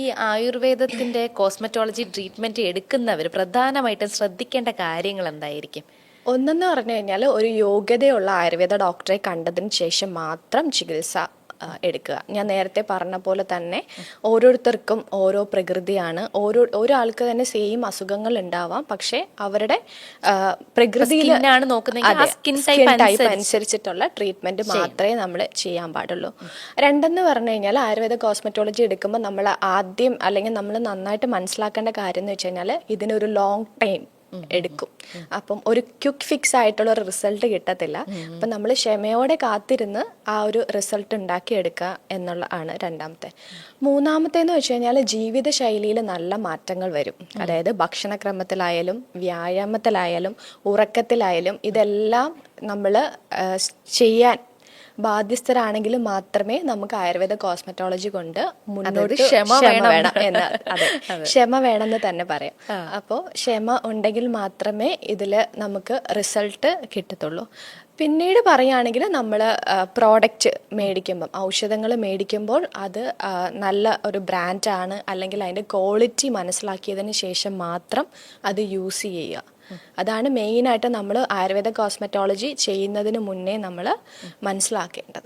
ഈ ആയുർവേദത്തിന്റെ cosmetology treatment എടുക്കുന്നവർ പ്രധാനമായിട്ടും ശ്രദ്ധിക്കേണ്ട കാര്യങ്ങൾ എന്തായിരിക്കും? ഒന്നെന്ന് പറഞ്ഞു കഴിഞ്ഞാൽ ഒരു യോഗ്യതയുള്ള ആയുർവേദ ഡോക്ടറെ കണ്ടതിന് ശേഷം മാത്രം ചികിത്സ എടുക്കുക. ഞാൻ നേരത്തെ പറഞ്ഞ പോലെ തന്നെ ഓരോരുത്തർക്കും ഓരോ പ്രകൃതിയാണ്. ഒരാൾക്ക് തന്നെ സെയിം അസുഖങ്ങൾ ഉണ്ടാവാം, പക്ഷേ അവരുടെ പ്രകൃതിയിൽ സ്കിൻ ടൈപ്പ് അനുസരിച്ചിട്ടുള്ള ട്രീറ്റ്മെന്റ് മാത്രമേ നമ്മൾ ചെയ്യാൻ പാടുള്ളൂ. രണ്ടെന്ന് പറഞ്ഞു കഴിഞ്ഞാൽ ആയുർവേദ കോസ്മെറ്റോളജി എടുക്കുമ്പോൾ നമ്മൾ ആദ്യം അല്ലെങ്കിൽ നമ്മൾ നന്നായിട്ട് മനസ്സിലാക്കേണ്ട കാര്യം എന്ന് വെച്ച് കഴിഞ്ഞാൽ ഇതിനൊരു ലോങ് ടൈം എടുക്കും. അപ്പം ഒരു ക്വിക്ക് ഫിക്സ് ആയിട്ടുള്ള ഒരു റിസൾട്ട് കിട്ടത്തില്ല. അപ്പം നമ്മൾ ക്ഷമയോടെ കാത്തിരുന്ന് ആ ഒരു റിസൾട്ട് ഉണ്ടാക്കിയെടുക്കുക എന്നുള്ളതാണ് രണ്ടാമത്തെ. മൂന്നാമത്തേന്ന് വെച്ച് കഴിഞ്ഞാൽ ജീവിതശൈലിയിൽ നല്ല മാറ്റങ്ങൾ വരും. അതായത് ഭക്ഷണക്രമത്തിലായാലും വ്യായാമത്തിലായാലും ഉറക്കത്തിലായാലും ഇതെല്ലാം നമ്മൾ ചെയ്യാൻ ബാധ്യസ്ഥരാണെങ്കിൽ മാത്രമേ നമുക്ക് ആയുർവേദ കോസ്മെറ്റോളജി കൊണ്ട് മുന്നോട്ട് ക്ഷമ വേണമെന്ന് തന്നെ പറയാം. അപ്പോൾ ക്ഷമ ഉണ്ടെങ്കിൽ മാത്രമേ ഇതിൽ നമുക്ക് റിസൾട്ട് കിട്ടത്തുള്ളൂ. പിന്നീട് പറയുകയാണെങ്കിൽ നമ്മൾ പ്രോഡക്റ്റ് മേടിക്കുമ്പം, ഔഷധങ്ങൾ മേടിക്കുമ്പോൾ അത് നല്ല ഒരു ബ്രാൻഡാണ് അല്ലെങ്കിൽ അതിൻ്റെ ക്വാളിറ്റി മനസ്സിലാക്കിയതിന് ശേഷം മാത്രം അത് യൂസ് ചെയ്യുക. അതാണ് മെയിനായിട്ട് നമ്മൾ ആയുർവേദ കോസ്മെറ്റോളജി ചെയ്യുന്നതിന് മുന്നേ നമ്മൾ മനസ്സിലാക്കേണ്ടത്.